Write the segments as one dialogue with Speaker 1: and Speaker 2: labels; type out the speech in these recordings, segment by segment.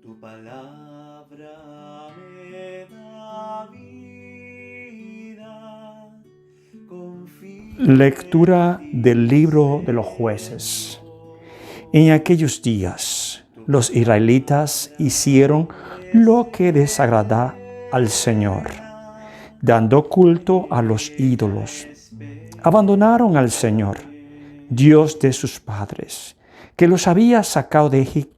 Speaker 1: Tu palabra me da vida.
Speaker 2: Lectura del libro de los jueces. En aquellos días, los israelitas hicieron lo que desagrada al Señor, dando culto a los ídolos. Abandonaron al Señor, Dios de sus padres, que los había sacado de Egipto,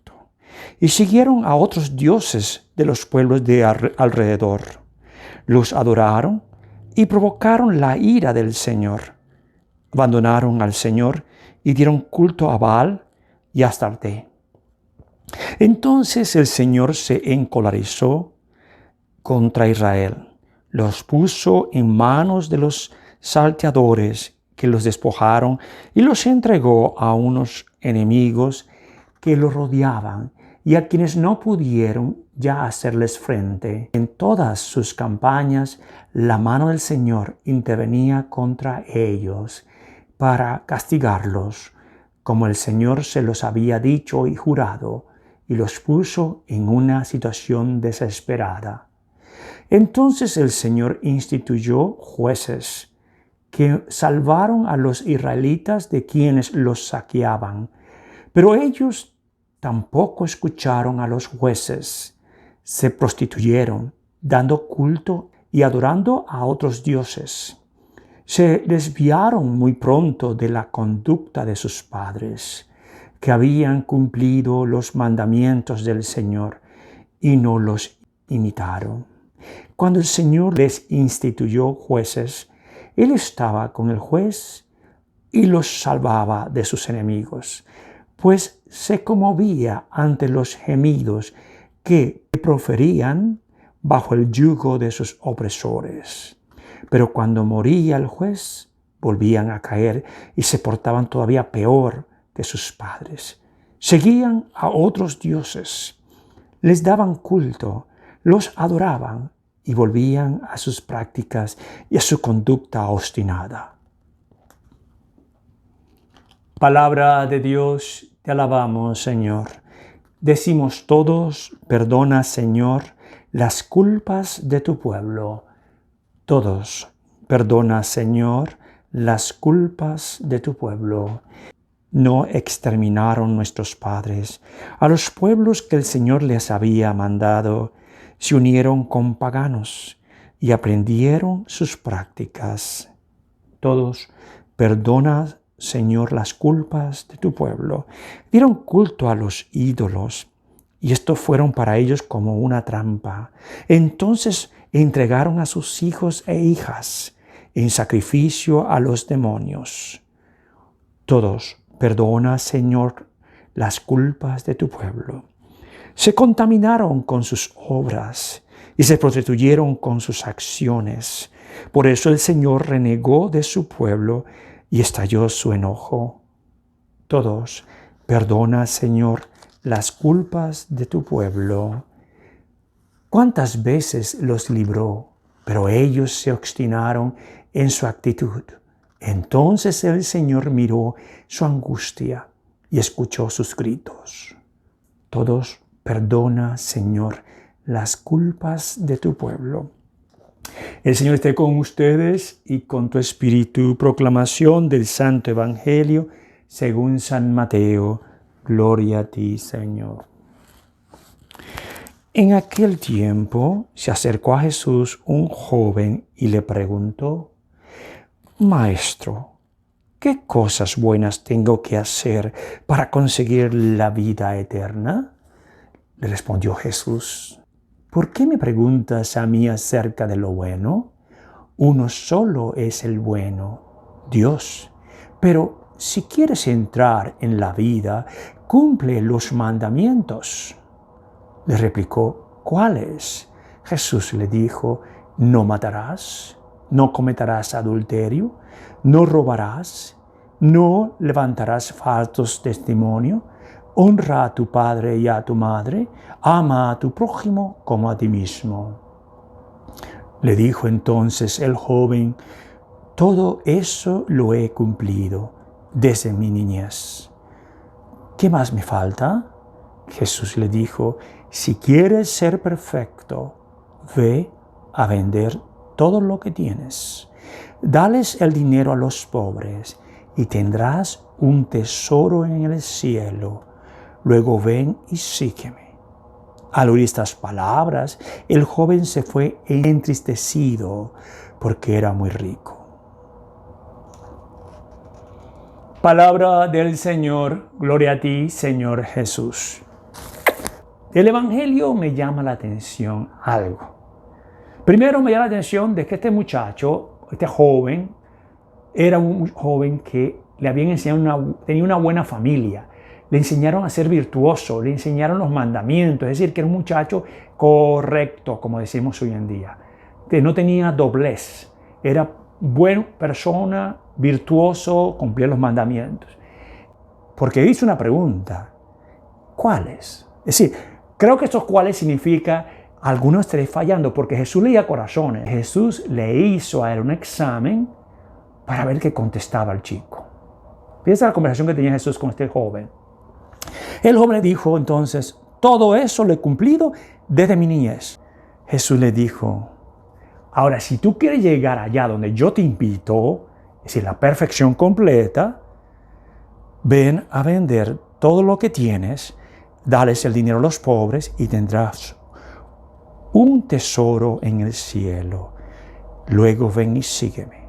Speaker 2: y siguieron a otros dioses de los pueblos de alrededor. Los adoraron y provocaron la ira del Señor. Abandonaron al Señor y dieron culto a Baal y a Astarte. Entonces el Señor se encolerizó contra Israel, los puso en manos de los salteadores que los despojaron y los entregó a unos enemigos que los rodeaban y a quienes no pudieron ya hacerles frente. En todas sus campañas, la mano del Señor intervenía contra ellos para castigarlos, como el Señor se los había dicho y jurado, y los puso en una situación desesperada. Entonces el Señor instituyó jueces que salvaron a los israelitas de quienes los saqueaban, pero ellos tampoco escucharon a los jueces. Se prostituyeron, dando culto y adorando a otros dioses. Se desviaron muy pronto de la conducta de sus padres, que habían cumplido los mandamientos del Señor y no los imitaron. Cuando el Señor les instituyó jueces, Él estaba con el juez y los salvaba de sus enemigos, pues se conmovía ante los gemidos que proferían bajo el yugo de sus opresores. Pero cuando moría el juez, volvían a caer y se portaban todavía peor que sus padres. Seguían a otros dioses, les daban culto, los adoraban y volvían a sus prácticas y a su conducta obstinada. Palabra de Dios, te alabamos, Señor. Decimos todos, perdona, Señor, las culpas de tu pueblo. Todos, perdona, Señor, las culpas de tu pueblo. No exterminaron nuestros padres. A los pueblos que el Señor les había mandado, se unieron con paganos y aprendieron sus prácticas. Todos, perdona, Señor, las culpas de tu pueblo. Dieron culto a los ídolos, y estos fueron para ellos como una trampa. Entonces entregaron a sus hijos e hijas en sacrificio a los demonios. Todos, perdona, Señor, las culpas de tu pueblo. Se contaminaron con sus obras y se prostituyeron con sus acciones. Por eso el Señor renegó de su pueblo y estalló su enojo. Todos, perdona, Señor, las culpas de tu pueblo. ¿Cuántas veces los libró? Pero ellos se obstinaron en su actitud. Entonces el Señor miró su angustia y escuchó sus gritos. Todos, perdona, Señor, las culpas de tu pueblo. El Señor esté con ustedes y con tu espíritu. Proclamación del Santo Evangelio según San Mateo. Gloria a ti, Señor. En aquel tiempo se acercó a Jesús un joven y le preguntó: Maestro, ¿qué cosas buenas tengo que hacer para conseguir la vida eterna? Le respondió Jesús: ¿Por qué me preguntas a mí acerca de lo bueno? Uno solo es el bueno, Dios. Pero si quieres entrar en la vida, cumple los mandamientos. Le replicó: ¿Cuáles? Jesús le dijo: No matarás, no cometerás adulterio, no robarás, no levantarás falsos testimonios, honra a tu padre y a tu madre, ama a tu prójimo como a ti mismo. Le dijo entonces el joven: Todo eso lo he cumplido desde mi niñez. ¿Qué más me falta? Jesús le dijo, si quieres ser perfecto, ve a vender todo lo que tienes. Dales el dinero a los pobres y tendrás un tesoro en el cielo. Luego ven y sígueme. Al oír estas palabras, el joven se fue entristecido porque era muy rico. Palabra del Señor, gloria a ti, Señor Jesús. El Evangelio me llama la atención algo. Primero me llama la atención de que este muchacho, este joven, era un joven que le habían enseñado, tenía una buena familia. Le enseñaron a ser virtuoso, le enseñaron los mandamientos, es decir, que era un muchacho correcto, como decimos hoy en día. Que no tenía doblez, era buena persona, virtuoso, cumplía los mandamientos. Porque hizo una pregunta, ¿cuáles? Es decir, creo que estos cuáles significa algunos estaré fallando, porque Jesús leía corazones. Jesús le hizo a él un examen para ver qué contestaba el chico. Fíjense la conversación que tenía Jesús con este joven. El joven le dijo entonces, todo eso lo he cumplido desde mi niñez. Jesús le dijo, ahora si tú quieres llegar allá donde yo te invito, es decir, la perfección completa, ven a vender todo lo que tienes, dales el dinero a los pobres y tendrás un tesoro en el cielo. Luego ven y sígueme.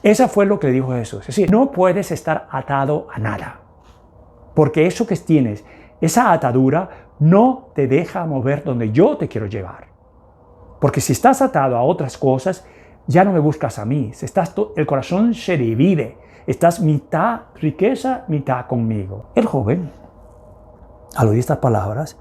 Speaker 2: Eso fue lo que le dijo Jesús. Es decir, no puedes estar atado a nada. Porque eso que tienes, esa atadura, no te deja mover donde yo te quiero llevar. Porque si estás atado a otras cosas, ya no me buscas a mí. El corazón se divide. Estás mitad riqueza, mitad conmigo. El joven, al oír estas palabras,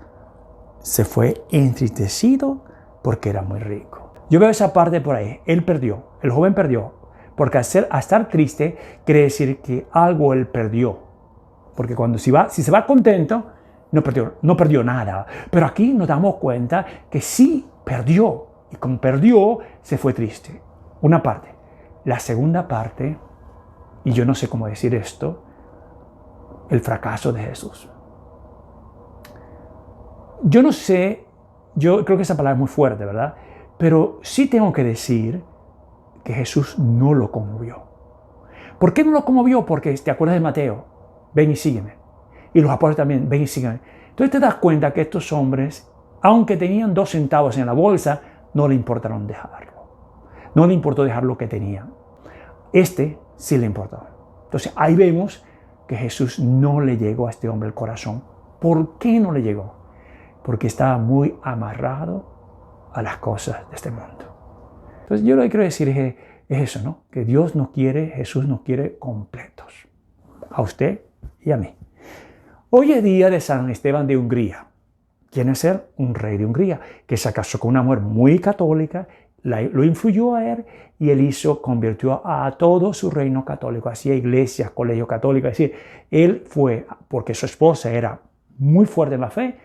Speaker 2: se fue entristecido porque era muy rico. Yo veo esa parte por ahí. Él perdió. El joven perdió. Porque a estar triste quiere decir que algo él perdió. Porque si se va contento, no perdió nada. Pero aquí nos damos cuenta que sí perdió. Y como perdió, se fue triste. Una parte. La segunda parte, y yo no sé cómo decir esto, el fracaso de Jesús. Yo no sé, yo creo que esa palabra es muy fuerte, ¿verdad? Pero sí tengo que decir que Jesús no lo conmovió. ¿Por qué no lo conmovió? Porque te acuerdas de Mateo, ven y sígueme. Y los apóstoles también, ven y sígueme. Entonces te das cuenta que estos hombres, aunque tenían 2 centavos en la bolsa, no le importaron dejarlo. No le importó dejar lo que tenían. Sí le importó. Entonces ahí vemos que Jesús no le llegó a este hombre el corazón. ¿Por qué no le llegó? Porque estaba muy amarrado a las cosas de este mundo. Entonces yo lo que quiero decir es eso, ¿no? Que Dios nos quiere, Jesús nos quiere completos. A usted y a mí. Hoy es día de San Esteban de Hungría. Quiere ser un rey de Hungría, que se casó con una mujer muy católica, lo influyó a él y él convirtió a todo su reino católico, hacía iglesias, colegios católicos. Es decir, él fue, porque su esposa era muy fuerte en la fe,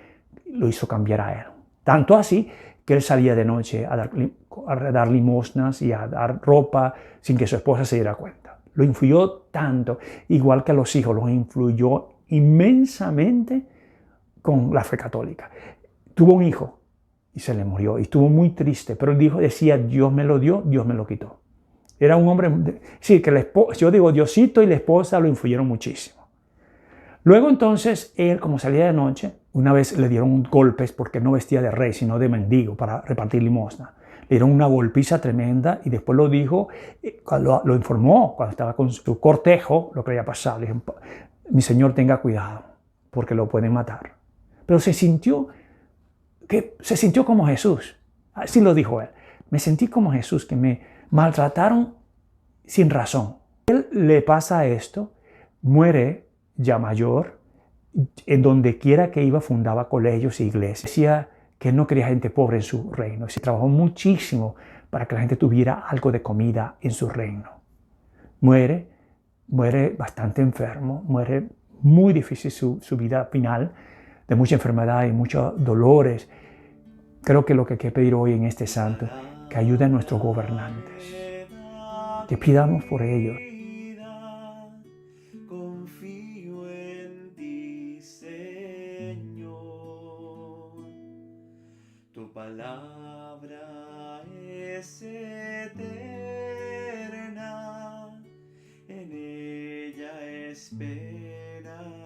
Speaker 2: lo hizo cambiar a él. Tanto así que él salía de noche a dar limosnas y a dar ropa sin que su esposa se diera cuenta. Lo influyó tanto, igual que a los hijos, los influyó inmensamente con la fe católica. Tuvo un hijo y se le murió y estuvo muy triste, pero él decía, Dios me lo dio, Dios me lo quitó. Era un hombre, sí, que yo digo Diosito y la esposa lo influyeron muchísimo. Luego entonces él, como salía de noche, una vez le dieron golpes porque no vestía de rey, sino de mendigo para repartir limosna. Le dieron una golpiza tremenda y después lo dijo, lo informó cuando estaba con su cortejo, lo que había pasado. Le dijo, mi señor tenga cuidado porque lo pueden matar. Pero se sintió como Jesús. Así lo dijo él. Me sentí como Jesús, que me maltrataron sin razón. Él le pasa esto, muere ya mayor, en donde quiera que iba fundaba colegios e iglesias. Decía que no quería gente pobre en su reino. Se trabajó muchísimo para que la gente tuviera algo de comida en su reino. Muere bastante enfermo, muere muy difícil su vida final, de mucha enfermedad y muchos dolores. Creo que lo que hay que pedir hoy en este santo, que ayude a nuestros gobernantes, que pidamos por ellos.
Speaker 1: Confío en ti, Señor. Tu palabra es eterna, en ella esperaré.